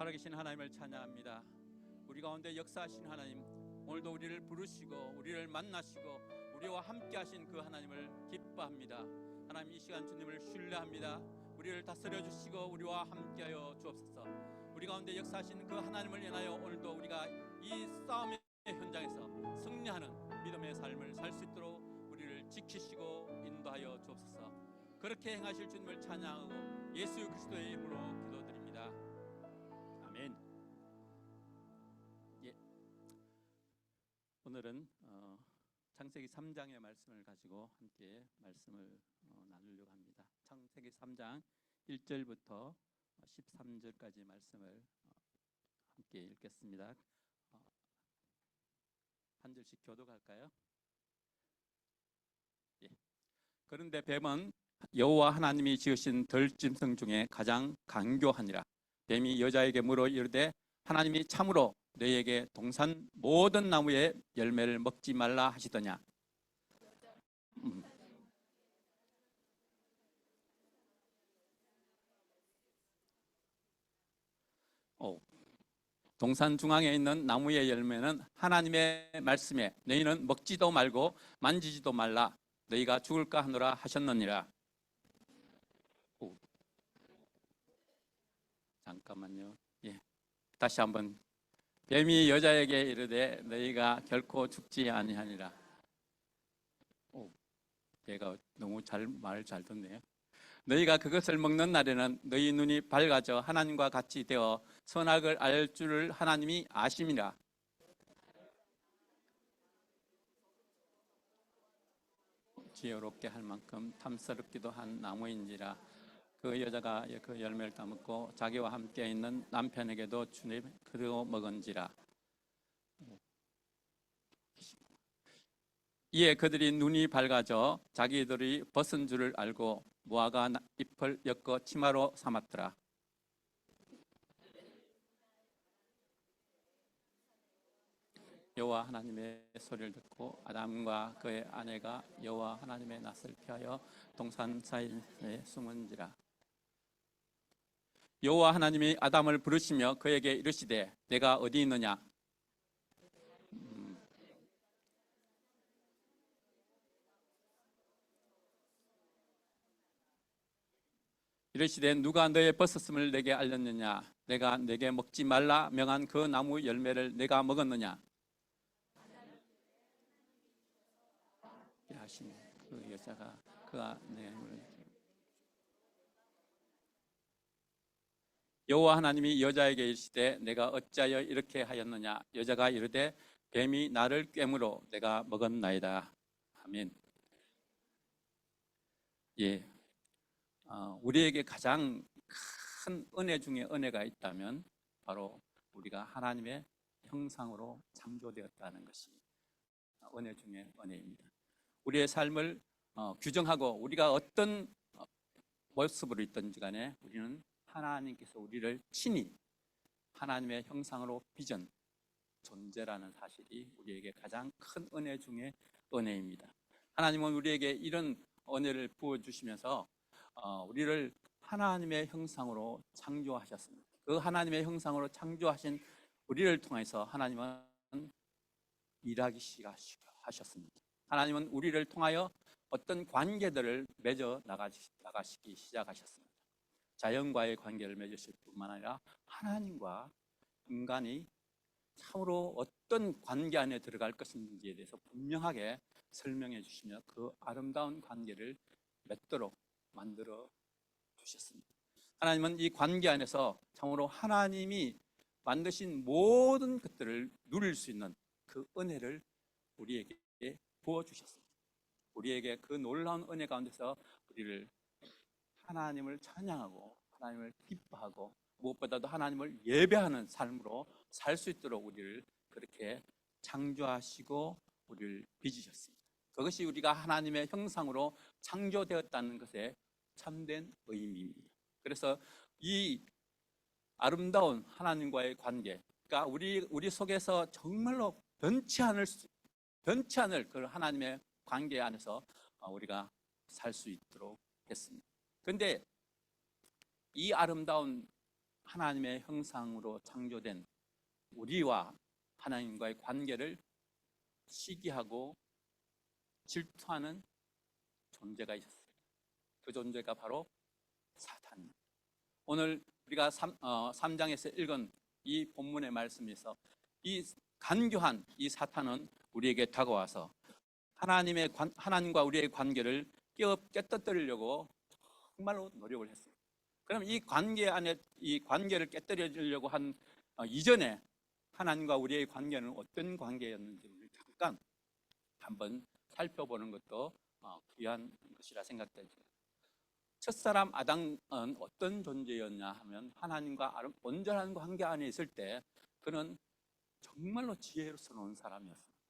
살아계신 하나님을 찬양합니다. 우리 가운데 역사하신 하나님, 오늘도 우리를 부르시고 우리를 만나시고 우리와 함께 하신 그 하나님을 기뻐합니다. 하나님, 이 시간 주님을 신뢰합니다. 우리를 다스려 주시고 우리와 함께하여 주옵소서. 우리 가운데 역사하신 그 하나님을 인하여 오늘도 우리가 이 싸움의 현장에서 승리하는 믿음의 삶을 살 수 있도록 우리를 지키시고 인도하여 주옵소서. 그렇게 행하실 주님을 찬양하고 예수 그리스도의 이름으로 기도드립니다. 아멘. 예. 오늘은 창세기 3장의 말씀을 가지고 함께 말씀을 나누려고 합니다. 창세기 3장 1절부터 13절까지 말씀을 함께 읽겠습니다. 한 절씩 교독할까요? 예. 그런데 뱀은 여호와 하나님이 지으신 들짐승 중에 가장 강교하니라. 뱀이 여자에게 물어 이르되 하나님이 참으로 너희에게 동산 모든 나무의 열매를 먹지 말라 하시더냐. 동산 중앙에 있는 나무의 열매는 하나님의 말씀에 너희는 먹지도 말고 만지지도 말라 너희가 죽을까 하노라 하셨느니라. 잠깐만요. 예. 다시 한번. 뱀이 여자에게 이르되 너희가 결코 죽지 아니하니라. 얘가 너무 말을 잘 듣네요. 너희가 그것을 먹는 날에는 너희 눈이 밝아져 하나님과 같이 되어 선악을 알 줄을 하나님이 아심이라. 지혜롭게 할 만큼 탐스럽기도 한 나무인지라. 그 여자가 그 열매를 따먹고 자기와 함께 있는 남편에게도 주님 그리고 먹은지라. 이에 그들이 눈이 밝아져 자기들이 벗은 줄을 알고 무화과 잎을 엮어 치마로 삼았더라. 여호와 하나님의 소리를 듣고 아담과 그의 아내가 여호와 하나님의 낯을 피하여 동산 사이에 숨은지라. 여호와 하나님이 아담을 부르시며 그에게 이르시되 내가 어디 있느냐. 이르시되 누가 너의 벗었음을 내게 알렸느냐. 내가 내게 먹지 말라 명한 그 나무 열매를 내가 먹었느냐. 하시니 그 여자가 그 아내를 여호와 하나님이 여자에게 이르시되 내가 어찌하여 이렇게 하였느냐. 여자가 이르되 뱀이 나를 꿰므로 내가 먹었나이다. 아멘. 예. 우리에게 가장 큰 은혜 중에 은혜가 있다면 바로 우리가 하나님의 형상으로 창조되었다는 것이 은혜 중에 은혜입니다. 우리의 삶을 규정하고 우리가 어떤 모습으로 있든지 간에 우리는 하나님께서 우리를 친히 하나님의 형상으로 빚은 존재라는 사실이 우리에게 가장 큰 은혜 중에 은혜입니다. 하나님은 우리에게 이런 은혜를 부어주시면서 우리를 하나님의 형상으로 창조하셨습니다. 그 하나님의 형상으로 창조하신 우리를 통해서 하나님은 일하기 시작하셨습니다. 하나님은 우리를 통하여 어떤 관계들을 맺어 나가시기 시작하셨습니다. 자연과의 관계를 맺으실 뿐만 아니라 하나님과 인간이 참으로 어떤 관계 안에 들어갈 것인지에 대해서 분명하게 설명해 주시며 그 아름다운 관계를 맺도록 만들어 주셨습니다. 하나님은 이 관계 안에서 참으로 하나님이 만드신 모든 것들을 누릴 수 있는 그 은혜를 우리에게 부어주셨습니다. 우리에게 그 놀라운 은혜 가운데서 우리를 하나님을 찬양하고 하나님을 기뻐하고 무엇보다도 하나님을 예배하는 삶으로 살 수 있도록 우리를 그렇게 창조하시고 우리를 빚으셨습니다. 그것이 우리가 하나님의 형상으로 창조되었다는 것에 참된 의미입니다. 그래서 이 아름다운 하나님과의 관계, 그러니까 우리 속에서 정말로 변치 않을 그 하나님의 관계 안에서 우리가 살 수 있도록 했습니다. 그런데 이 아름다운 하나님의 형상으로 창조된 우리와 하나님과의 관계를 시기하고 질투하는 존재가 있었어요. 그 존재가 바로 사탄입니다. 오늘 우리가 3장에서 읽은 이 본문의 말씀에서 이 간교한 이 사탄은 우리에게 다가와서 하나님과 우리의 관계를 깨뜨리려고 정말로 노력을 했어요. 그럼 이 관계 안에 이 관계를 깨뜨리려고 한 이전에 하나님과 우리의 관계는 어떤 관계였는지 우리 잠깐 한번 살펴보는 것도 귀한 것이라 생각되죠. 첫사람 아담은 어떤 존재였냐 하면 하나님과 온전한 관계 안에 있을 때 그는 정말로 지혜로운 사람이었습니다.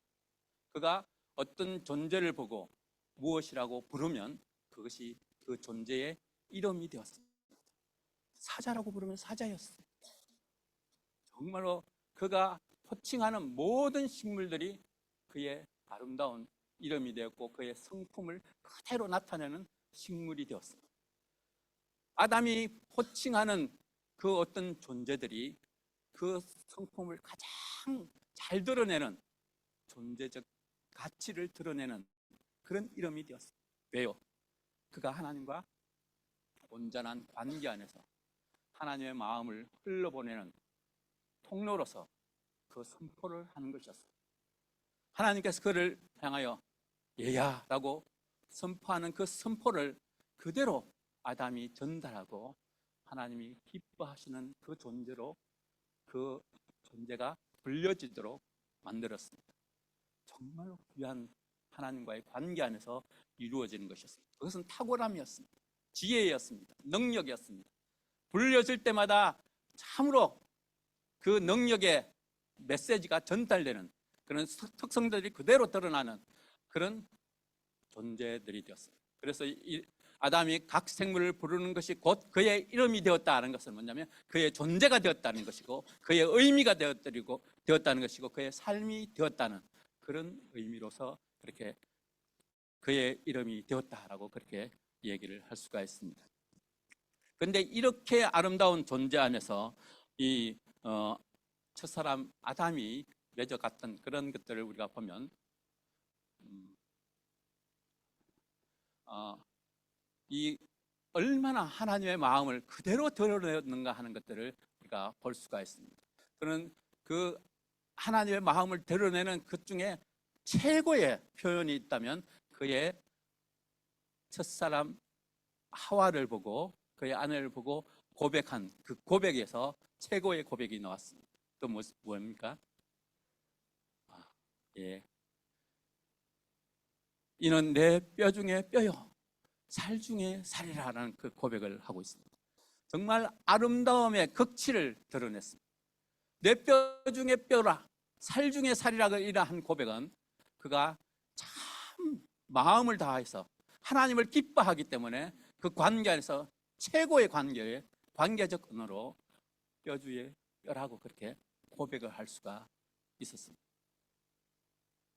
그가 어떤 존재를 보고 무엇이라고 부르면 그것이 그 존재의 이름이 되었습니다. 사자라고 부르면 사자였어요. 정말로 그가 호칭하는 모든 식물들이 그의 아름다운 이름이 되었고 그의 성품을 그대로 나타내는 식물이 되었습니다. 아담이 호칭하는 그 어떤 존재들이 그 성품을 가장 잘 드러내는 존재적 가치를 드러내는 그런 이름이 되었습니다. 왜요? 그가 하나님과 온전한 관계 안에서 하나님의 마음을 흘러보내는 통로로서 그 선포를 하는 것이었어요. 하나님께서 그를 향하여 얘야라고 선포하는 그 선포를 그대로 아담이 전달하고 하나님이 기뻐하시는 그 존재로 그 존재가 불려지도록 만들었습니다. 정말로 귀한 하나님과의 관계 안에서 이루어지는 것이었습니다. 그것은 탁월함이었습니다. 지혜였습니다. 능력이었습니다. 불려질 때마다 참으로 그 능력의 메시지가 전달되는 그런 특성들이 그대로 드러나는 그런 존재들이 되었습니다. 그래서 아담이 각 생물을 부르는 것이 곧 그의 이름이 되었다는 것은 뭐냐면 그의 존재가 되었다는 것이고 그의 의미가 되었다는 것이고 그의 삶이 되었다는 그런 의미로서 그렇게 그의 이름이 되었다라고 그렇게 얘기를 할 수가 있습니다. 그런데 이렇게 아름다운 존재 안에서 이 첫사람 아담이 맺어갔던 그런 것들을 우리가 보면 이 얼마나 하나님의 마음을 그대로 드러냈는가 하는 것들을 우리가 볼 수가 있습니다. 그는 그 하나님의 마음을 드러내는 것 중에 최고의 표현이 있다면 그의 첫사람 하와를 보고 그의 아내를 보고 고백한 그 고백에서 최고의 고백이 나왔습니다. 또 뭡니까? 예. 이는 내 뼈 중에 뼈요 살 중에 살이라는 그 고백을 하고 있습니다. 정말 아름다움의 극치를 드러냈습니다. 내 뼈 중에 뼈라 살 중에 살이라고 한 고백은 그가 참 마음을 다해서 하나님을 기뻐하기 때문에 그 관계 안에서 최고의 관계적 언어로 뼈 중에 뼈라고 그렇게 고백을 할 수가 있었습니다.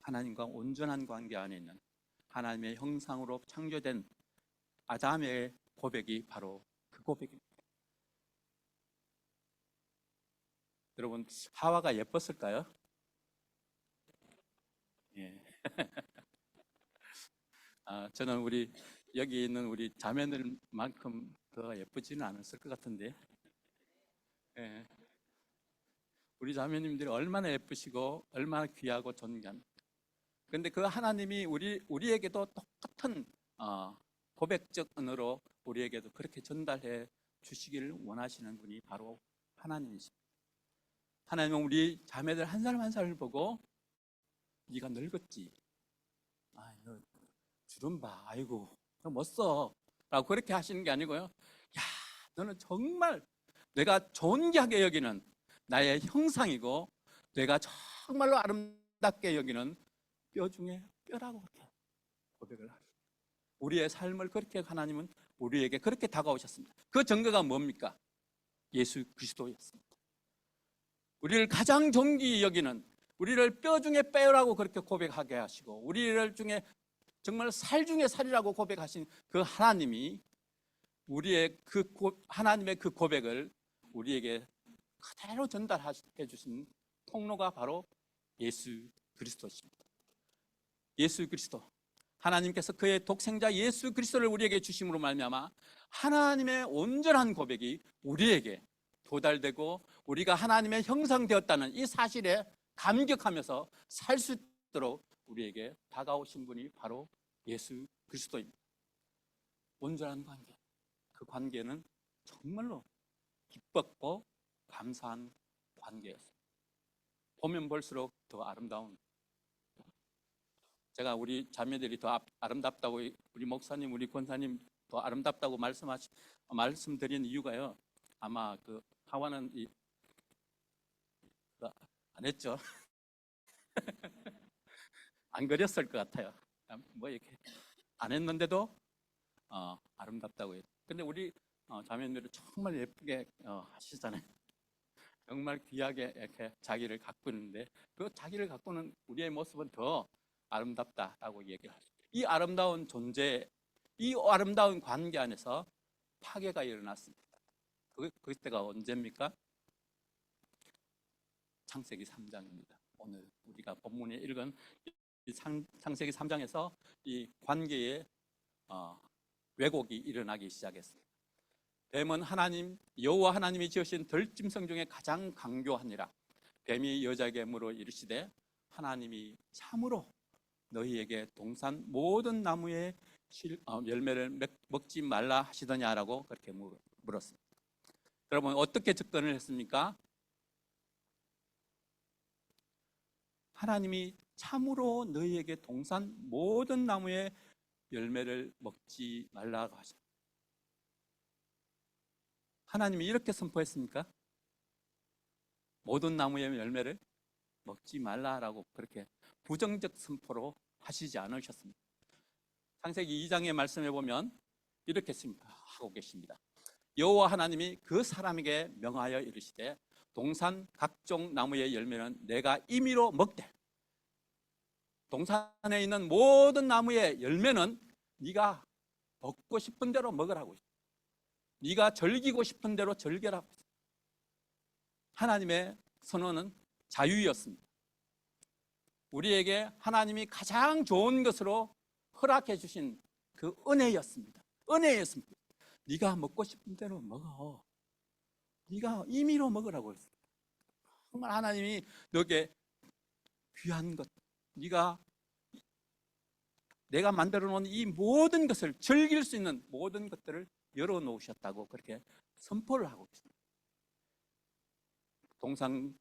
하나님과 온전한 관계 안에 있는 하나님의 형상으로 창조된 아담의 고백이 바로 그 고백입니다. 여러분, 하와가 예뻤을까요? 예. 저는 여기 있는 우리 자매들만큼 더 예쁘지는 않았을 것 같은데, 예. 우리 자매님들이 얼마나 예쁘시고 얼마나 귀하고 존귀합니다. 그런데 그 하나님이 우리에게도 똑같은 고백적 언어로 우리에게도 그렇게 전달해 주시기를 원하시는 분이 바로 하나님이십니다. 하나님은 우리 자매들 한 사람 한 사람을 보고 네가 늙었지? 너 주름 봐. 아이고, 너 멋져. 라고 그렇게 하시는 게 아니고요. 야, 너는 정말 내가 존귀하게 여기는 나의 형상이고 내가 정말로 아름답게 여기는 뼈 중에 뼈라고 그렇게 고백을 하십니다. 우리의 삶을 그렇게 하나님은 우리에게 그렇게 다가오셨습니다. 그 증거가 뭡니까? 예수 그리스도였습니다. 우리를 가장 존귀히 여기는 우리를 뼈 중에 뼈라고 그렇게 고백하게 하시고 우리를 중에 정말 살 중에 살이라고 고백하신 그 하나님이 우리의 하나님의 그 고백을 우리에게 그대로 전달해 주신 통로가 바로 예수 그리스도십니다. 예수 그리스도, 하나님께서 그의 독생자 예수 그리스도를 우리에게 주심으로 말미암아 하나님의 온전한 고백이 우리에게 도달되고 우리가 하나님의 형상되었다는 이 사실에 감격하면서 살 수 있도록 우리에게 다가오신 분이 바로 예수 그리스도입니다. 온전한 관계, 그 관계는 정말로 기뻤고 감사한 관계였습니다. 보면 볼수록 더 아름다운, 제가 우리 자매들이 더 아름답다고, 우리 목사님, 우리 권사님 더 아름답다고 말씀드린 이유가요, 아마 그 하와는 안 했죠. 안 그렸을 것 같아요. 뭐 이렇게 안 했는데도 아름답다고 해요. 근데 우리 자매님들은 정말 예쁘게 하시잖아요. 정말 귀하게 이렇게 자기를 가꾸는데, 그 자기를 가꾸는 우리의 모습은 더 아름답다라고 얘기를 하죠. 이 아름다운 존재, 이 아름다운 관계 안에서 파괴가 일어났습니다. 그때가 언제입니까? 창세기 3장입니다. 오늘 우리가 본문에 읽은 창세기 3장에서 이 관계에 왜곡이 일어나기 시작했습니다. 뱀은 여호와 하나님이 지으신 들짐승 중에 가장 강교하니라. 뱀이 여자에게 물어 이르시되 하나님이 참으로 너희에게 동산 모든 나무의 열매를 먹지 말라 하시더냐라고 그렇게 물었습니다. 여러분, 어떻게 접근을 했습니까? 하나님이 참으로 너희에게 동산 모든 나무의 열매를 먹지 말라고 하십니다. 하나님이 이렇게 선포했습니까? 모든 나무의 열매를 먹지 말라라고 그렇게 부정적 선포로 하시지 않으셨습니다. 창세기 2장의 말씀에 보면 이렇게 하고 계십니다. 여호와 하나님이 그 사람에게 명하여 이르시되 동산 각종 나무의 열매는 내가 임의로 먹되 동산에 있는 모든 나무의 열매는 네가 먹고 싶은 대로 먹으라고 했습니다. 네가 즐기고 싶은 대로 즐겨라고 했습니다. 하나님의 선언은 자유였습니다. 우리에게 하나님이 가장 좋은 것으로 허락해 주신 그 은혜였습니다. 은혜였습니다. 네가 먹고 싶은 대로 먹어. 네가 임의로 먹으라고 했습니다. 정말 하나님이 너에게 귀한 것, 내가 만들어 놓은 이 모든 것을 즐길 수 있는 모든 것들을 열어놓으셨다고 그렇게 선포를 하고 있습니다. 동산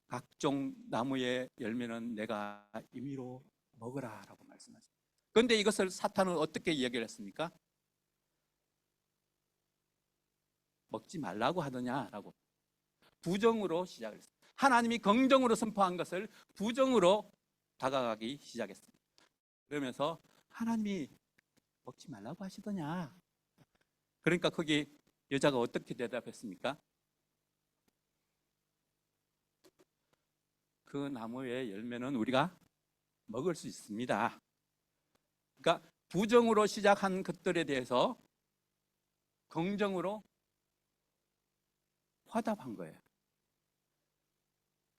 각종 나무의 열매는 내가 임의로 먹으라라고 말씀하십니다. 그런데 이것을 사탄은 어떻게 이야기를 했습니까? 먹지 말라고 하더냐라고 부정으로 시작을 했습니다. 하나님이 긍정으로 선포한 것을 부정으로 다가가기 시작했습니다. 그러면서 하나님이 먹지 말라고 하시더냐. 그러니까 거기 여자가 어떻게 대답했습니까? 그 나무의 열매는 우리가 먹을 수 있습니다. 그러니까 부정으로 시작한 것들에 대해서 긍정으로 화답한 거예요.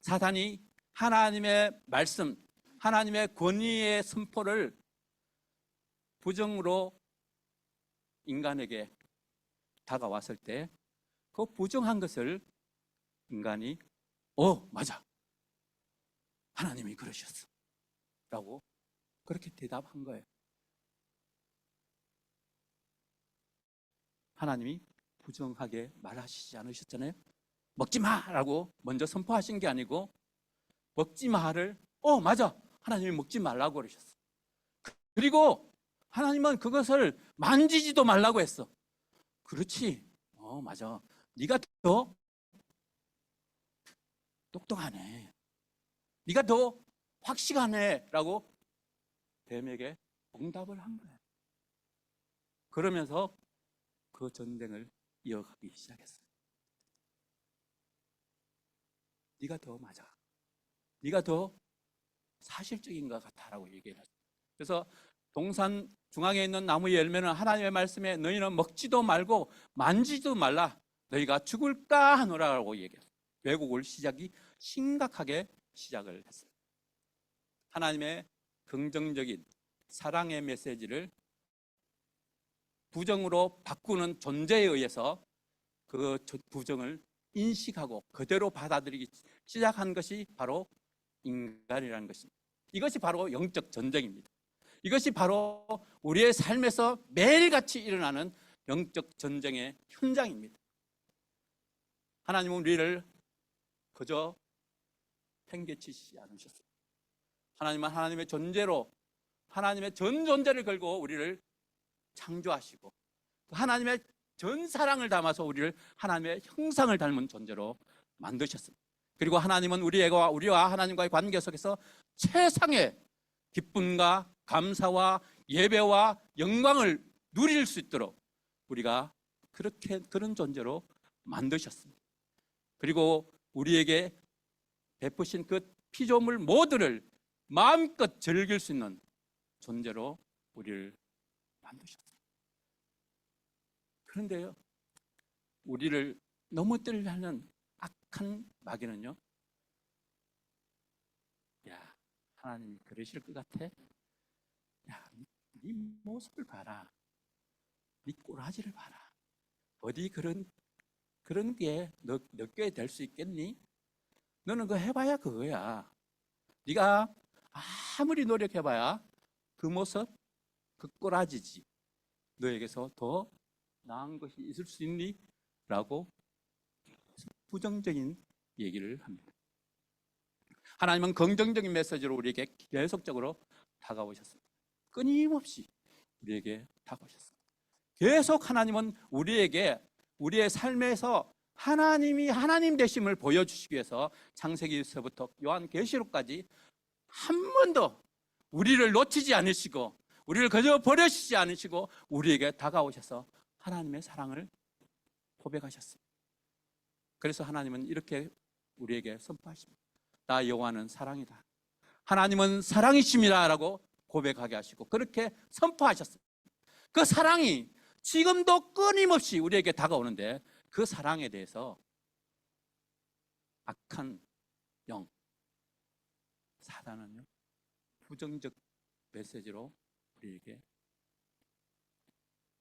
사탄이 하나님의 말씀, 하나님의 권위의 선포를 부정으로 인간에게 다가왔을 때 그 부정한 것을 인간이 맞아, 하나님이 그러셨어 라고 그렇게 대답한 거예요. 하나님이 부정하게 말하시지 않으셨잖아요. 먹지 마라고 먼저 선포하신 게 아니고 먹지 마를 맞아, 하나님이 먹지 말라고 그러셨어. 그리고 하나님은 그것을 만지지도 말라고 했어. 그렇지, 맞아, 네가 더 똑똑하네, 네가 더 확실하네 라고 뱀에게 응답을 한 거예요. 그러면서 그 전쟁을 이어가기 시작했어요. 네가 더 맞아, 네가 더 사실적인 것 같아라고 얘기를 하죠. 그래서 동산 중앙에 있는 나무의 열매는 하나님의 말씀에 너희는 먹지도 말고 만지지도 말라, 너희가 죽을까 하노라라고 얘기했어요. 왜곡을 심각하게 시작을 했습니다. 하나님의 긍정적인 사랑의 메시지를 부정으로 바꾸는 존재에 의해서 그 부정을 인식하고 그대로 받아들이기 시작한 것이 바로 인간이라는 것입니다. 이것이 바로 영적 전쟁입니다. 이것이 바로 우리의 삶에서 매일같이 일어나는 영적 전쟁의 현장입니다. 하나님은 우리를 그저 행개치시지 않으셨습니다. 하나님은 하나님의 존재로 하나님의 전 존재를 걸고 우리를 창조하시고 하나님의 전 사랑을 담아서 우리를 하나님의 형상을 닮은 존재로 만드셨습니다. 그리고 하나님은 우리와 하나님과의 관계 속에서 최상의 기쁨과 감사와 예배와 영광을 누릴 수 있도록 우리가 그런 존재로 만드셨습니다. 그리고 우리에게 베푸신 그 피조물 모두를 마음껏 즐길 수 있는 존재로 우리를 만드셨습니다. 그런데요, 우리를 넘어뜨리려 하는 악한 마귀는요, 야, 하나님이 그러실 것 같아? 야, 네 모습을 봐라. 네 꼬라지를 봐라. 어디 그런 게 너께 될 수 있겠니? 너는 그거 해봐야 그거야. 네가 아무리 노력해봐야 그 모습, 그 꼬라지지. 너에게서 더 나은 것이 있을 수 있니? 라고 부정적인 얘기를 합니다. 하나님은 긍정적인 메시지로 우리에게 계속적으로 다가오셨습니다. 끊임없이 우리에게 다가오셨습니다. 계속 하나님은 우리에게 우리의 삶에서 하나님이 하나님 되심을 보여주시기 위해서 창세기서부터 요한계시록까지 한 번도 우리를 놓치지 않으시고 우리를 그저 버리시지 않으시고 우리에게 다가오셔서 하나님의 사랑을 고백하셨습니다. 그래서 하나님은 이렇게 우리에게 선포하십니다. 나 여호와는 사랑이다. 하나님은 사랑이십니다 라고 고백하게 하시고 그렇게 선포하셨습니다. 그 사랑이 지금도 끊임없이 우리에게 다가오는데 그 사랑에 대해서 악한 영 사단은요 부정적 메시지로 우리에게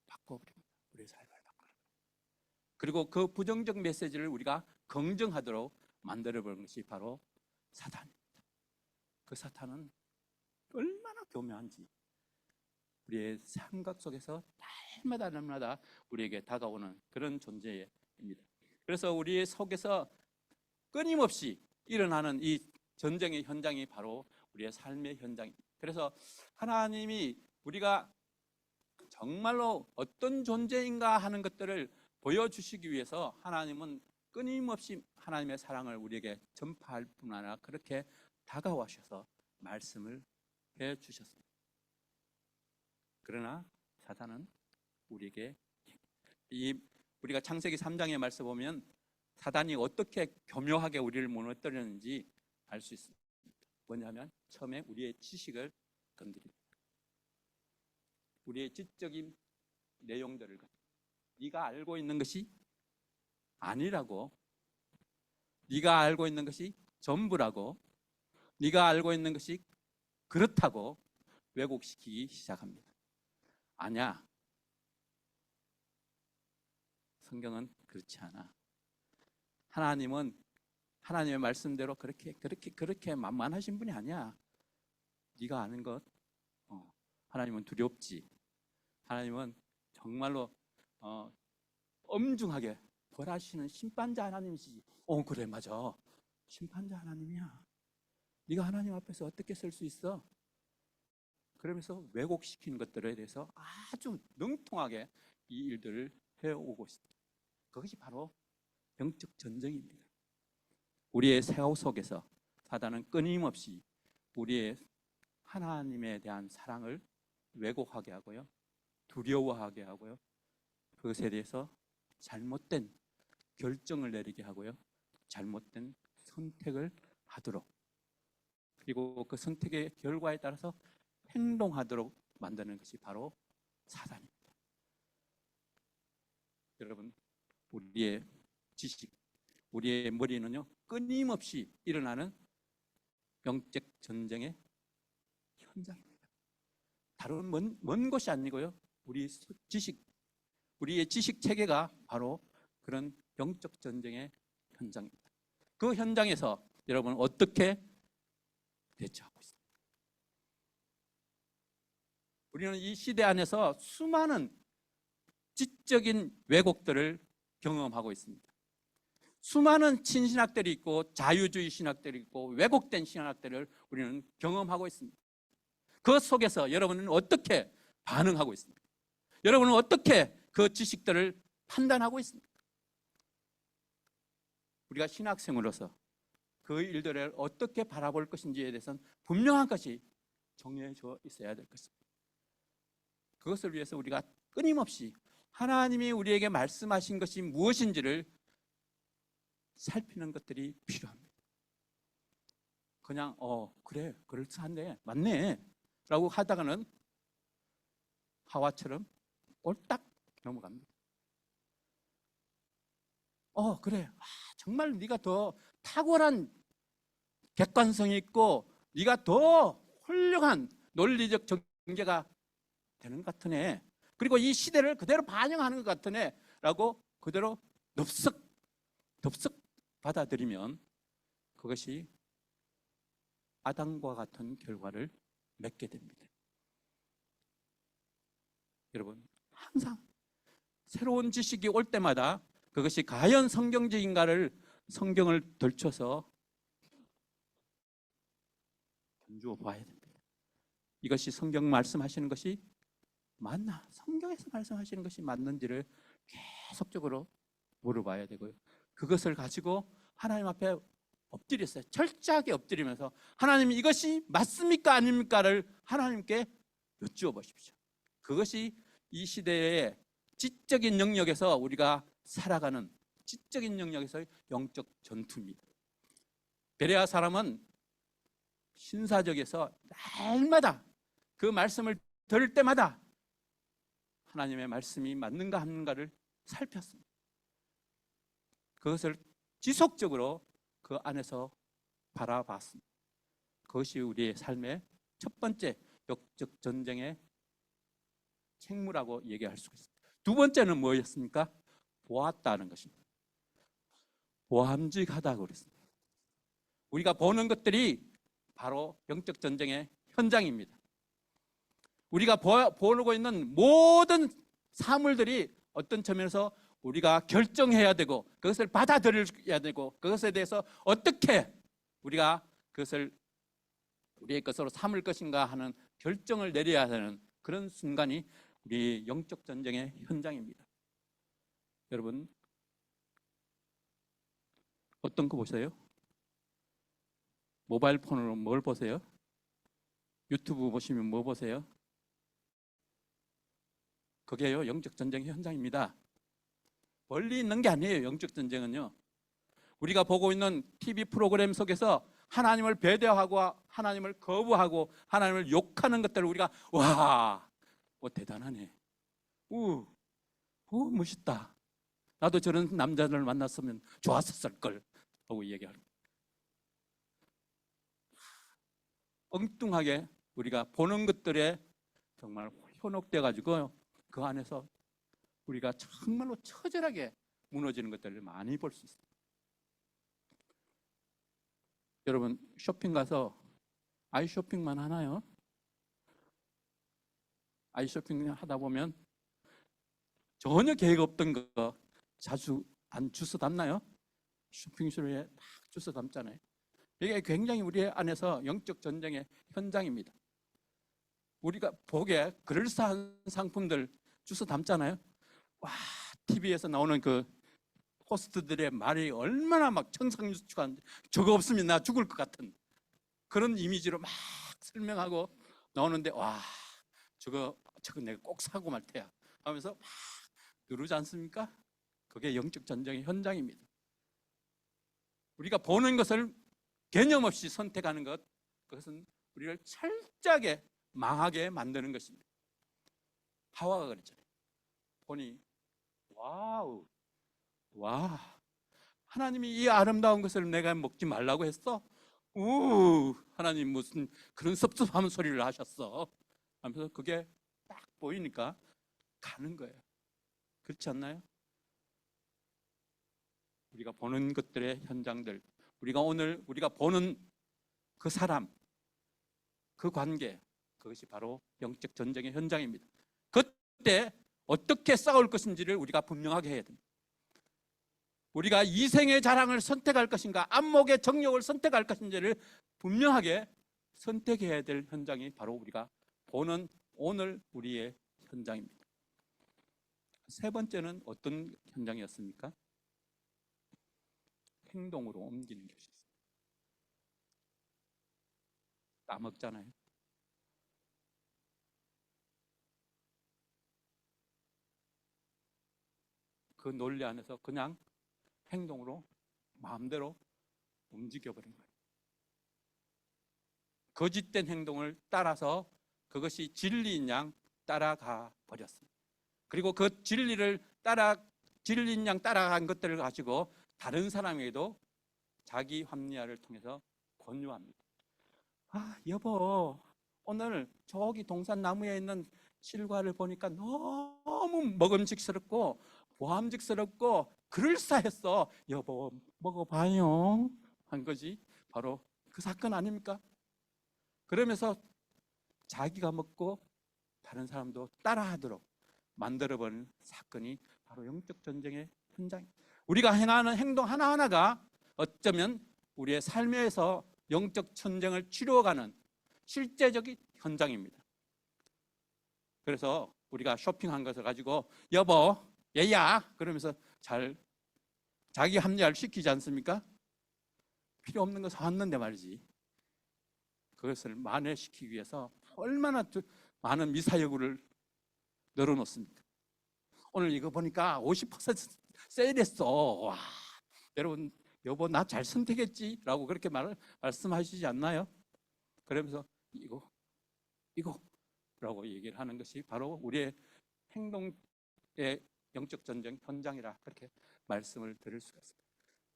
바꿔버립니다. 우리의 삶을 바꿔버립니다. 그리고 그 부정적 메시지를 우리가 긍정하도록 만들어버린 것이 바로 사탄입니다. 그 사탄은 얼마나 교묘한지 우리의 생각 속에서 날마다 우리에게 다가오는 그런 존재입니다. 그래서 우리의 속에서 끊임없이 일어나는 이 전쟁의 현장이 바로 우리의 삶의 현장입니다. 그래서 하나님이 우리가 정말로 어떤 존재인가 하는 것들을 보여주시기 위해서 하나님은 끊임없이 하나님의 사랑을 우리에게 전파할 뿐 아니라 그렇게 다가와셔서 말씀을 해주셨습니다. 그러나 사탄은 우리에게 우리가 창세기 3장의 말씀 보면 사단이 어떻게 교묘하게 우리를 무너뜨렸는지 알 수 있습니다. 뭐냐면 처음에 우리의 지식을 건드립니다. 우리의 지적인 내용들을 네가 알고 있는 것이 아니라고, 네가 알고 있는 것이 전부라고, 네가 알고 있는 것이 그렇다고 왜곡시키기 시작합니다. 아니야. 성경은 그렇지 않아. 하나님은 하나님의 말씀대로 그렇게 만만하신 분이 아니야. 네가 아는 것, 하나님은 두렵지. 하나님은 정말로 엄중하게 벌하시는 심판자 하나님이시지. 그래 맞아. 심판자 하나님이야. 네가 하나님 앞에서 어떻게 설 수 있어? 그러면서 왜곡시킨 것들에 대해서 아주 능통하게 이 일들을 해오고 있습니다. 그것이 바로 영적 전쟁입니다. 우리의 생활 속에서 사단은 끊임없이 우리의 하나님에 대한 사랑을 왜곡하게 하고요, 두려워하게 하고요, 그것에 대해서 잘못된 결정을 내리게 하고요, 잘못된 선택을 하도록, 그리고 그 선택의 결과에 따라서 행동하도록 만드는 것이 바로 사단입니다. 여러분, 우리의 지식, 우리의 머리는요 끊임없이 일어나는 영적 전쟁의 현장입니다. 다른 먼 곳이 아니고요, 우리의 지식 체계가 바로 그런 영적 전쟁의 현장입니다. 그 현장에서 여러분 어떻게 대처하고 있습니까? 우리는 이 시대 안에서 수많은 지적인 왜곡들을 경험하고 있습니다. 수많은 친신학들이 있고 자유주의 신학들이 있고 왜곡된 신학들을 우리는 경험하고 있습니다. 그 속에서 여러분은 어떻게 반응하고 있습니까? 여러분은 어떻게 그 지식들을 판단하고 있습니까? 우리가 신학생으로서 그 일들을 어떻게 바라볼 것인지에 대해서는 분명한 것이 정해져 있어야 될 것입니다. 그것을 위해서 우리가 끊임없이 하나님이 우리에게 말씀하신 것이 무엇인지를 살피는 것들이 필요합니다. 그냥 그래, 그럴듯한데 맞네 라고 하다가는 하와처럼 꼴딱 넘어갑니다. 그래, 정말 네가 더 탁월한 객관성이 있고 네가 더 훌륭한 논리적 전개가 되는 것 같으네, 그리고 이 시대를 그대로 반영하는 것 같으네 라고 그대로 덥석 받아들이면 그것이 아담과 같은 결과를 맺게 됩니다. 여러분, 항상 새로운 지식이 올 때마다 그것이 과연 성경적인가를 성경을 들춰서 견주어 봐야 됩니다. 이것이 성경 말씀하시는 것이 맞나? 성경에서 말씀하시는 것이 맞는지를 계속적으로 물어봐야 되고요. 그것을 가지고 하나님 앞에 엎드렸어요. 철저하게 엎드리면서 하나님 이것이 맞습니까? 아닙니까를 하나님께 여쭈어 보십시오. 그것이 이 시대의 지적인 영역에서 우리가 살아가는 지적인 영역에서의 영적 전투입니다. 베레아 사람은 신사적에서 날마다 그 말씀을 들을 때마다 하나님의 말씀이 맞는가 없는가를 살폈습니다. 그것을 지속적으로 그 안에서 바라봤습니다. 그것이 우리의 삶의 첫 번째 영적 전쟁의 책무라고 얘기할 수 있습니다. 두 번째는 뭐였습니까? 보았다는 것입니다. 보암직하다고 그랬습니다. 우리가 보는 것들이 바로 영적 전쟁의 현장입니다. 우리가 보고 있는 모든 사물들이 어떤 점에서 우리가 결정해야 되고 그것을 받아들여야 되고 그것에 대해서 어떻게 우리가 그것을 우리의 것으로 삼을 것인가 하는 결정을 내려야 하는 그런 순간이 우리 영적 전쟁의 현장입니다. 여러분, 어떤 거 보세요? 모바일 폰으로 뭘 보세요? 유튜브 보시면 뭐 보세요? 그게요, 영적 전쟁 현장입니다. 멀리 있는 게 아니에요. 영적 전쟁은요, 우리가 보고 있는 TV 프로그램 속에서 하나님을 배대하고 하나님을 거부하고 하나님을 욕하는 것들을 우리가 와, 대단하네, 멋있다, 나도 저런 남자를 만났으면 좋았었을 걸 하고 얘기하는, 엉뚱하게 우리가 보는 것들에 정말 현혹돼 가지고 그 안에서 우리가 정말로 처절하게 무너지는 것들을 많이 볼 수 있습니다. 여러분, 쇼핑 가서 아이쇼핑만 하나요? 아이쇼핑 하다 보면 전혀 계획 없던 거 자주 안 주워 담나요? 쇼핑쇼에 막 주워 담잖아요. 이게 굉장히 우리 안에서 영적 전쟁의 현장입니다. 우리가 보기에 그럴싸한 상품들 주워 담잖아요. 와, TV에서 나오는 그 호스트들의 말이 얼마나 막 청상유축한데 저거 없으면 나 죽을 것 같은 그런 이미지로 막 설명하고 나오는데, 와, 저거 내가 꼭 사고 말 테야 하면서 막 누르지 않습니까? 그게 영적 전쟁의 현장입니다. 우리가 보는 것을 개념 없이 선택하는 것, 그것은 우리를 철저하게 망하게 만드는 것입니다. 하와가 그랬잖아요. 보니 와우, 와, 하나님이 이 아름다운 것을 내가 먹지 말라고 했어? 하나님 무슨 그런 섭섭한 소리를 하셨어? 하면서 그게 딱 보이니까 가는 거예요. 그렇지 않나요? 우리가 보는 것들의 현장들, 우리가 오늘 우리가 보는 그 사람, 그 관계, 그것이 바로 영적 전쟁의 현장입니다. 그때 어떻게 싸울 것인지를 우리가 분명하게 해야 됩니다. 우리가 이생의 자랑을 선택할 것인가, 안목의 정욕을 선택할 것인지를 분명하게 선택해야 될 현장이 바로 우리가 보는 오늘 우리의 현장입니다. 세 번째는 어떤 현장이었습니까? 행동으로 옮기는 것이었습니다. 까먹잖아요. 그 논리 안에서 그냥 행동으로 마음대로 움직여버린 거예요. 거짓된 행동을 따라서 그것이 진리인 양 따라가 버렸습니다. 그리고 그 진리인 양 따라간 것들을 가지고 다른 사람에게도 자기 합리화를 통해서 권유합니다. 여보, 오늘 저기 동산나무에 있는 실과를 보니까 너무 먹음직스럽고 보암직스럽고 그럴싸했어. 여보, 먹어봐요. 한 것이 바로 그 사건 아닙니까? 그러면서 자기가 먹고 다른 사람도 따라하도록 만들어버린 사건이 바로 영적 전쟁의 현장입니다. 우리가 행하는 행동 하나하나가 어쩌면 우리의 삶에서 영적 전쟁을 치루어가는 실제적인 현장입니다. 그래서 우리가 쇼핑한 것을 가지고 여보, 얘야 그러면서 잘 자기 합리화를 시키지 않습니까? 필요 없는 거 사왔는데 말이지. 그것을 만회시키기 위해서 얼마나 많은 미사여구를 늘어놓습니까? 오늘 이거 보니까 50% 세일했어. 와, 여러분, 여보 나 잘 선택했지? 라고 그렇게 말씀하시지 않나요? 그러면서 이거 라고 얘기를 하는 것이 바로 우리의 행동의 영적 전쟁 현장이라 그렇게 말씀을 드릴 수가 있습니다.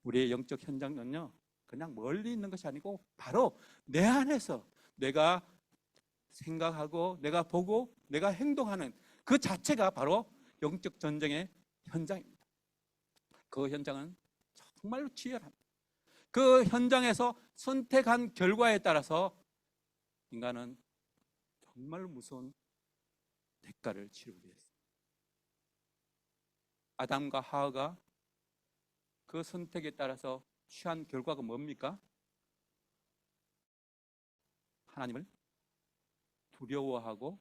우리의 영적 현장은요, 그냥 멀리 있는 것이 아니고 바로 내 안에서 내가 생각하고 내가 보고 내가 행동하는 그 자체가 바로 영적 전쟁의 현장입니다. 그 현장은 정말로 치열합니다. 그 현장에서 선택한 결과에 따라서 인간은 정말 무서운 대가를 치르게 되었습니다. 아담과 하와가 그 선택에 따라서 취한 결과가 뭡니까? 하나님을 두려워하고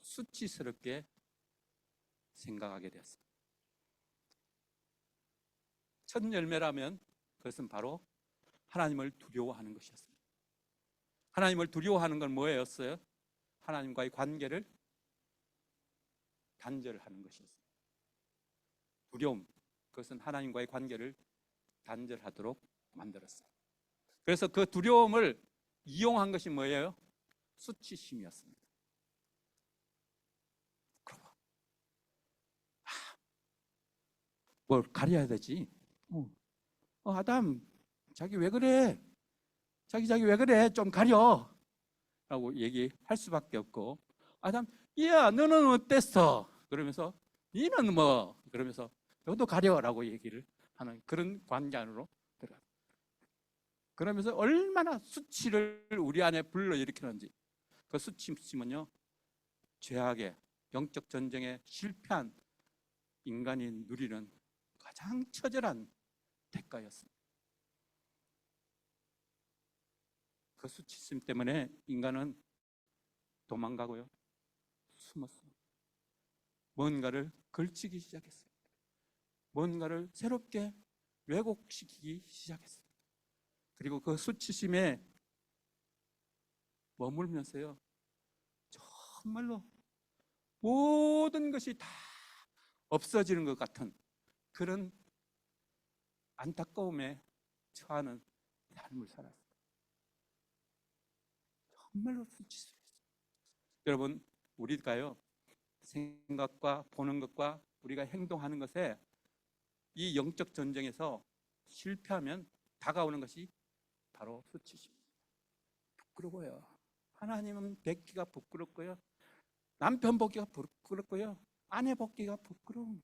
수치스럽게 생각하게 되었습니다. 첫 열매라면 그것은 바로 하나님을 두려워하는 것이었습니다. 하나님을 두려워하는 건 뭐였어요? 하나님과의 관계를 단절하는 것이었습니다. 두려움, 그것은 하나님과의 관계를 단절하도록 만들었어요. 그래서 그 두려움을 이용한 것이 뭐예요? 수치심이었습니다. 뭘 가려야 되지? 아담, 자기 왜 그래? 자기 왜 그래? 좀 가려. 라고 얘기할 수밖에 없고, 아담, 야, 너는 어땠어? 그러면서, 니는 뭐? 그러면서, 너도 가려라고 얘기를 하는 그런 관계 안으로 들어가요. 그러면서 얼마나 수치를 우리 안에 불러일으키는지. 그 수치심은요, 죄악의 영적 전쟁에 실패한 인간이 누리는 가장 처절한 대가였습니다. 그 수치심 때문에 인간은 도망가고요, 숨었습니다. 뭔가를 걸치기 시작했어요. 뭔가를 새롭게 왜곡시키기 시작했습니다. 그리고 그 수치심에 머물면서요, 정말로 모든 것이 다 없어지는 것 같은 그런 안타까움에 처하는 삶을 살았어요. 정말로 수치스러웠어요. 여러분, 우리가요, 생각과 보는 것과 우리가 행동하는 것에 이 영적 전쟁에서 실패하면 다가오는 것이 바로 수치심입니다. 부끄러워요. 하나님은 뵙기가 부끄럽고요, 남편 보기가 부끄럽고요, 아내 보기가 부끄러운,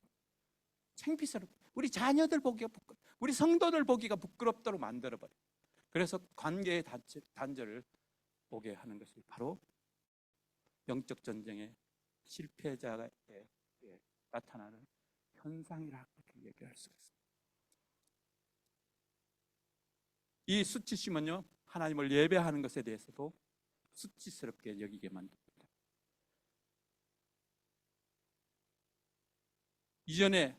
창피스럽고, 우리 자녀들 보기가 부끄럽고, 우리 성도들 보기가 부끄럽도록 만들어버려요. 그래서 관계의 단절을 오게 하는 것이 바로 영적 전쟁의 실패자에 나타나는 현상이라고 얘기할 수가 있습니다. 이 수치심은요, 하나님을 예배하는 것에 대해서도 수치스럽게 여기게 만듭니다. 이전에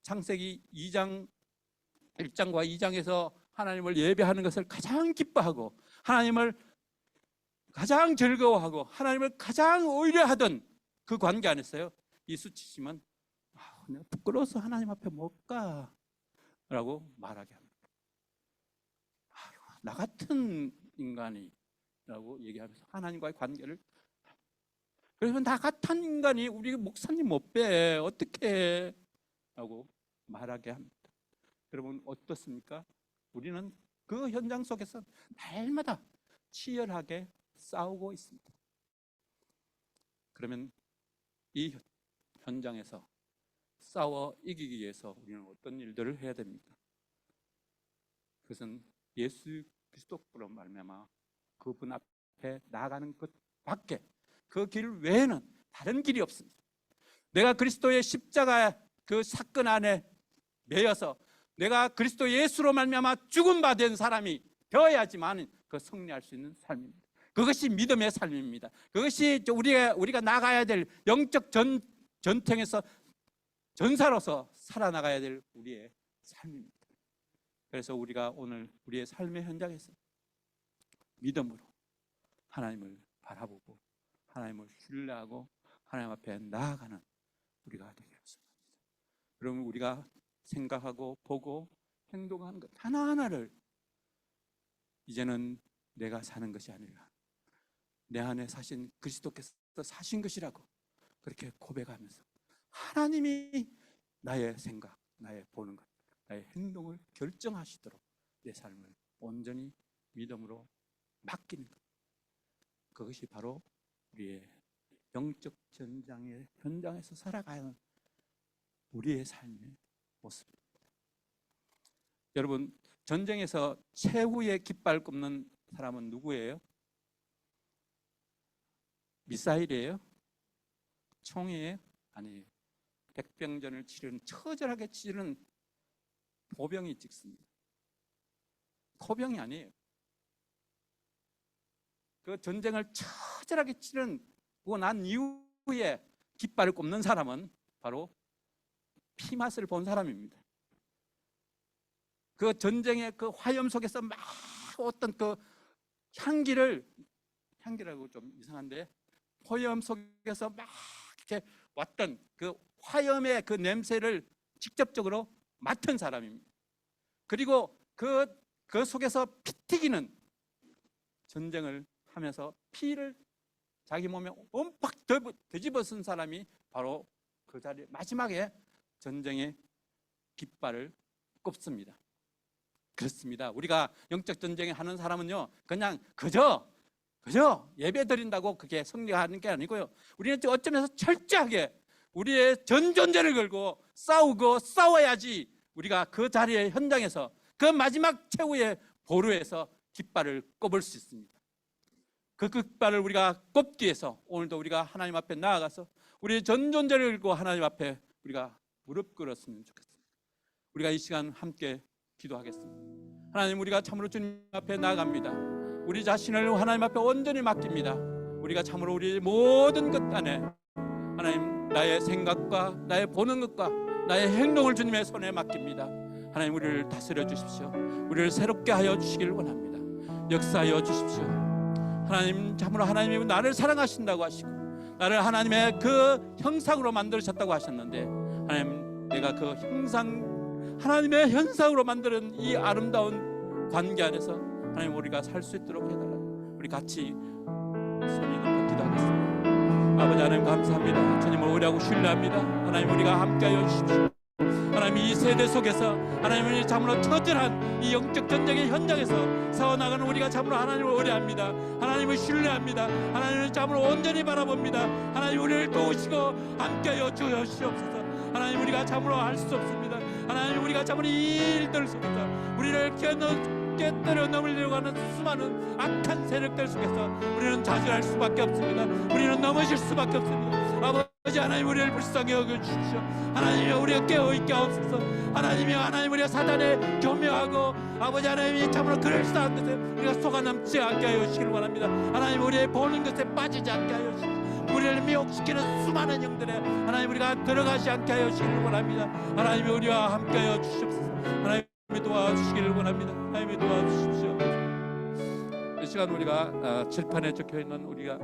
창세기 1장과 2장에서 하나님을 예배하는 것을 가장 기뻐하고 하나님을 가장 즐거워하고 하나님을 가장 의뢰하던 그 관계 안에서요, 이 수치심은 내가 부끄러워서 하나님 앞에 못 가 라고 말하게 합니다. 나 같은 인간이 라고 얘기하면서 하나님과의 관계를, 그래서 나 같은 인간이 우리 목사님 못 뵈 어떻게 해? 라고 말하게 합니다. 여러분 어떻습니까? 우리는 그 현장 속에서 날마다 치열하게 싸우고 있습니다. 그러면 이 현장에서 싸워 이기기 위해서 우리는 어떤 일들을 해야 됩니까? 그것은 예수 그리스도로 말미암아 그분 앞에 나아가는 것 밖에, 그 길 외에는 다른 길이 없습니다. 내가 그리스도의 십자가 그 사건 안에 매여서 내가 그리스도 예수로 말미암아 죽은 바 된 사람이 되어야지만 그 승리할 수 있는 삶입니다. 그것이 믿음의 삶입니다. 그것이 우리가 나가야 될 영적 전쟁에서 전사로서 살아나가야 될 우리의 삶입니다. 그래서 우리가 오늘 우리의 삶의 현장에서 믿음으로 하나님을 바라보고 하나님을 신뢰하고 하나님 앞에 나아가는 우리가 되게 하소서. 그러면 우리가 생각하고 보고 행동하는 것 하나하나를 이제는 내가 사는 것이 아니라 내 안에 사신 그리스도께서 사신 것이라고 그렇게 고백하면서 하나님이 나의 생각, 나의 보는 것, 나의 행동을 결정하시도록 내 삶을 온전히 믿음으로 맡기는 것, 그것이 바로 우리의 영적 전장의 현장에서 살아가는 우리의 삶의 모습입니다. 여러분, 전쟁에서 최후의 깃발 꼽는 사람은 누구예요? 미사일이에요? 총이에요? 아니에요. 백병전을 치르는, 처절하게 치르는 보병이 찍습니다. 포병이 아니에요. 그 전쟁을 처절하게 치르고 난 이후에 깃발을 꼽는 사람은 바로 피맛을 본 사람입니다. 그 전쟁의 그 화염 속에서 막 어떤 그 향기라고 좀 이상한데, 화염 속에서 막 이렇게 왔던 그 화염의 그 냄새를 직접적으로 맡은 사람입니다. 그리고 그 속에서 피 튀기는 전쟁을 하면서 피를 자기 몸에 엄팍 뒤집어 쓴 사람이 바로 그 자리에 마지막에 전쟁의 깃발을 꼽습니다. 그렇습니다. 우리가 영적 전쟁에 하는 사람은요, 그냥 그저 예배 드린다고 그게 승리하는 게 아니고요, 우리는 어쩌면서 철저하게 우리의 전존재를 걸고 싸우고 싸워야지 우리가 그 자리의 현장에서 그 마지막 최후의 보루에서 깃발을 꼽을 수 있습니다. 그 깃발을 우리가 꼽기 위해서 오늘도 우리가 하나님 앞에 나아가서 우리의 전존재를 걸고 하나님 앞에 우리가 무릎 꿇었으면 좋겠습니다. 우리가 이 시간 함께 기도하겠습니다. 하나님, 우리가 참으로 주님 앞에 나아갑니다. 우리 자신을 하나님 앞에 온전히 맡깁니다. 우리가 참으로 우리 모든 것 안에 하나님, 나의 생각과 나의 보는 것과 나의 행동을 주님의 손에 맡깁니다. 하나님, 우리를 다스려 주십시오. 우리를 새롭게 하여 주시길 원합니다. 역사하여 주십시오. 하나님, 참으로 하나님이 나를 사랑하신다고 하시고 나를 하나님의 그 형상으로 만드셨다고 하셨는데, 하나님, 내가 그 하나님의 현상으로 만드는 이 아름다운 관계 안에서 하나님, 우리가 살 수 있도록 해달라고 우리 같이 손이 높여 기도하겠습니다. 아버지 하나님, 감사합니다. 주님을 의뢰하고 신뢰합니다. 하나님, 우리가 함께하여 주십시오. 하나님, 하나님 이 세대 속에서 하나님을 참으로 처절한 이 영적 전쟁의 현장에서 싸워나가는 우리가 참으로 하나님을 의뢰합니다. 하나님을 신뢰합니다. 하나님을 참으로 온전히 바라봅니다. 하나님 우리를 도우시고 함께하여 주시옵소서. 하나님 우리가 참으로 할 수 없습니다. 하나님 우리가 참으로 이 일들 속에서 우리를 깨뜨려 넘으려고 하는 수많은 악한 세력들 속에서 우리는 좌절할 수밖에 없습니다. 우리는 넘어질 수밖에 없습니다. 아버지 하나님 우리를 불쌍히 여겨주십시오. 하나님이 우리가 깨어있게 하옵소서. 하나님이 우리가 사단에 교묘하고 아버지 하나님이 참으로 그럴싸한 것에 우리가 속아 남지 않게 하여 주시길 원합니다. 하나님 우리의 보는 것에 빠지지 않게 하여 주십시오. 우리를 미혹시키는 수많은 영들에 하나님 우리가 들어가지 않게 하여 주시길 원합니다. 하나님이 우리와 함께 하여 주시옵소서. 하나님이 도와주시기를 원합니다. 하나님이 도와주십시오. 이 시간 우리가 칠판에 적혀있는 우리가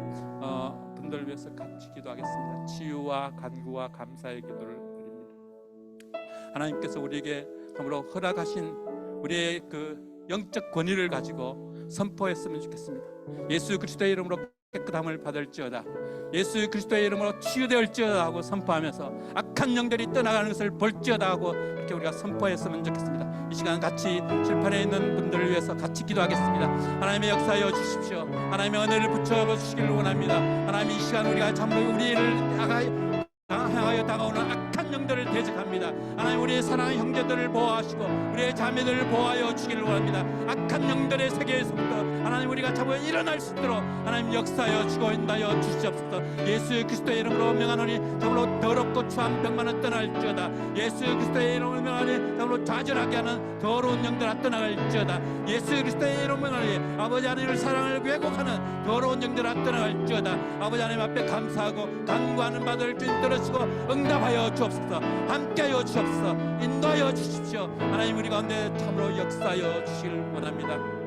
분들을 위해서 같이 기도하겠습니다. 치유와 간구와 감사의 기도를 드립니다. 하나님께서 우리에게 참으로 허락하신 우리의 그 영적 권위를 가지고 선포했으면 좋겠습니다. 예수 그리스도의 이름으로 깨끗함을 받을지어다. 예수 그리스도의 이름으로 치유되었지어다 하고 선포하면서 악한 영들이 떠나가는 것을 볼지어다 하고 이렇게 우리가 선포했으면 좋겠습니다. 이 시간 같이 칠판에 있는 분들을 위해서 같이 기도하겠습니다. 하나님의 역사하여 주십시오. 하나님의 은혜를 붙여 주시기를 원합니다. 하나님 이 시간 우리가 참으로 우리를 향하여 다가오는 악한 영들을 대적합니다. 하나님 우리의 사랑하는 형제들을 보호하시고 우리의 자매들을 보호하여 주기를 원합니다. 악한 영들의 세계에서부터 하나님 우리가 참으로 일어날 수 있도록 하나님 역사하여 주고 인하여 주시옵소서. 예수 그리스도의 이름으로 명하노니 참으로 더럽고 추한 병만은 떠날지어다. 예수 그리스도의 이름으로 명하니 참으로 좌절하게 하는 더러운 영들아 떠나갈지어다. 예수 그리스도의 이름으로 명하니 아버지 하나님의 사랑을 왜곡하는 더러운 영들아 떠나갈지어다. 아버지 하나님 앞에 감사하고 간구하는 바들 주님 들으시고 응답하여 주옵소서. 함께하여 주옵소서. 인도하여 주십시오. 하나님 우리 가운데 참으로 역사하여 주시길 원합니다.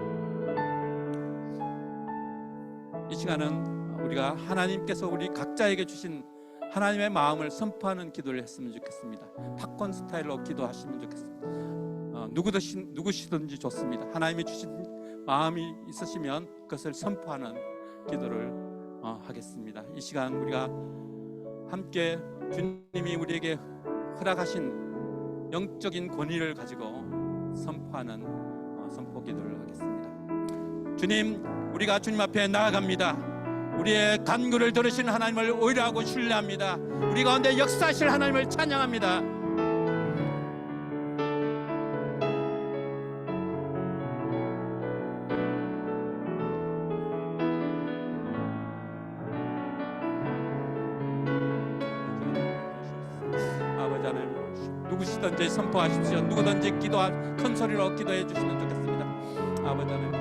이 시간은 우리가 하나님께서 우리 각자에게 주신 하나님의 마음을 선포하는 기도를 했으면 좋겠습니다. 팝콘 스타일로 기도하시면 좋겠습니다. 누구시든지 좋습니다. 하나님이 주신 마음이 있으시면 그것을 선포하는 기도를 하겠습니다. 이 시간 우리가 함께 주님이 우리에게 허락하신 영적인 권위를 가지고 선포하는 선포 기도를 하겠습니다. 주님, 우리가 주님 앞에 나아갑니다. 우리의 간구를 들으시는 하나님을 의뢰하고 신뢰합니다. 우리 가운데 역사하실 하나님을 찬양합니다. 아버지 하나님, 누구시든지 선포하십시오. 누구든지 큰 소리로 기도해 주시면 좋겠습니다. 아버지 하나님,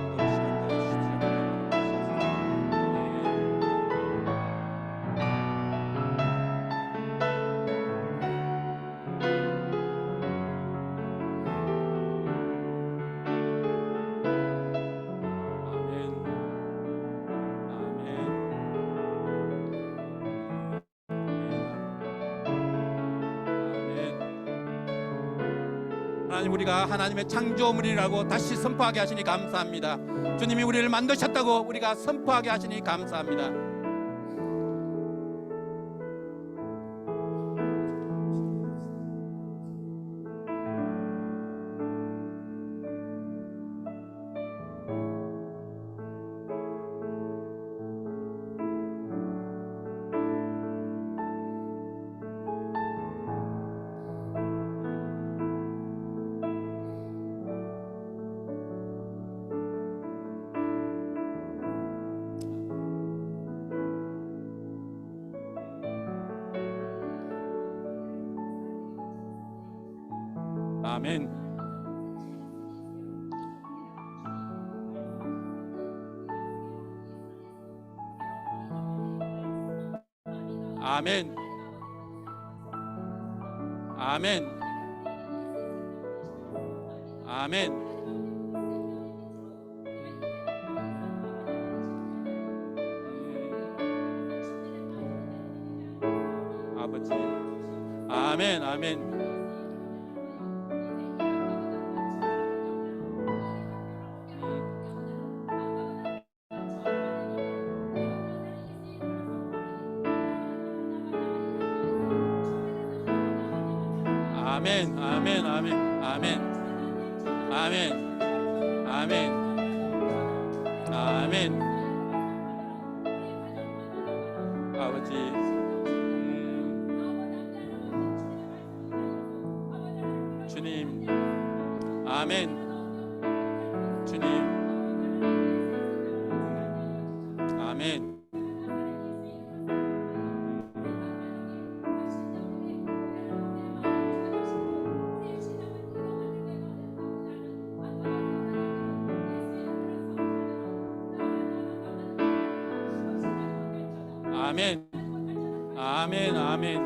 하나님 우리가 하나님의 창조물이라고 다시 선포하게 하시니 감사합니다. 주님이 우리를 만드셨다고 우리가 선포하게 하시니 감사합니다. 아멘. 아멘. 아멘. 아멘. 아버지. 아멘. 아멘. 아멘, 아멘, 아멘, 아멘, 아멘, 아멘, 아멘. 아버지, 주님, 아멘, 주님, 아멘. 아멘, 아멘, 아멘,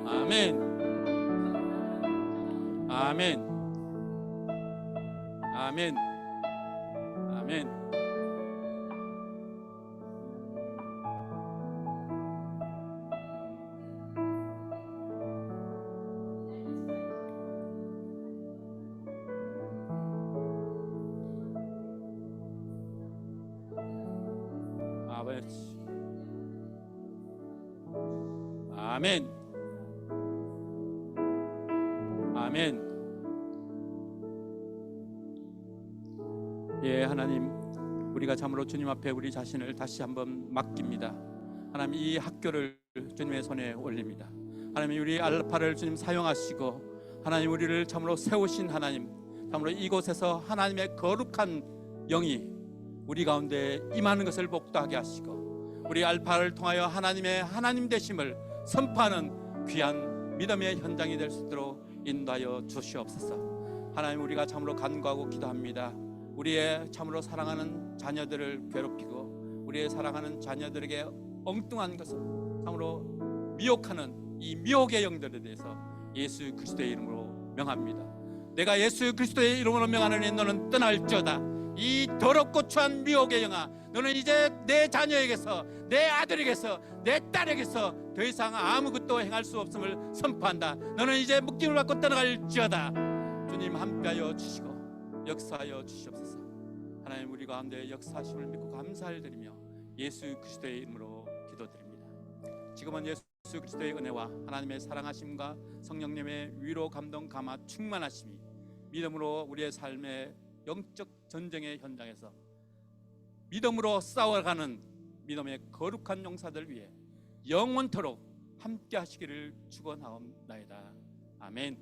아멘, 아멘, 아멘, 아멘. 아버지, 아멘, 아멘. 예, 하나님, 우리가 참으로 주님 앞에 우리 자신을 다시 한번 맡깁니다. 하나님, 이 학교를 주님의 손에 올립니다. 하나님, 우리 알파를 주님 사용하시고, 하나님, 우리를 참으로 세우신 하나님, 참으로 이곳에서 하나님의 거룩한 영이 우리 가운데 임하는 것을 복도하게 하시고, 우리 알파를 통하여 하나님의 하나님 되심을 선포하는 귀한 믿음의 현장이 될 수 있도록 인도하여 주시옵소서. 하나님, 우리가 참으로 간구하고 기도합니다. 우리의 참으로 사랑하는 자녀들을 괴롭히고 우리의 사랑하는 자녀들에게 엉뚱한 것을 참으로 미혹하는 이 미혹의 영들에 대해서 예수 그리스도의 이름으로 명합니다. 내가 예수 그리스도의 이름으로 명하노니 너는 떠날지어다. 이 더럽고 추한 미혹의 영아, 너는 이제 내 자녀에게서, 내 아들에게서, 내 딸에게서 더 이상 아무것도 행할 수 없음을 선포한다. 너는 이제 묶임을 받고 떠나갈지어다. 주님, 함께하여 주시고 역사하여 주시옵소서. 하나님, 우리 가운데 역사하심을 믿고 감사를 드리며 예수 그리스도의 이름으로 기도드립니다. 지금은 예수 그리스도의 은혜와 하나님의 사랑하심과 성령님의 위로, 감동, 감화, 충만하심이 믿음으로 우리의 삶의 영적 전쟁의 현장에서 믿음으로 싸워가는 믿음의 거룩한 용사들 위해 영원토록 함께 하시기를 축원하옵나이다. 아멘.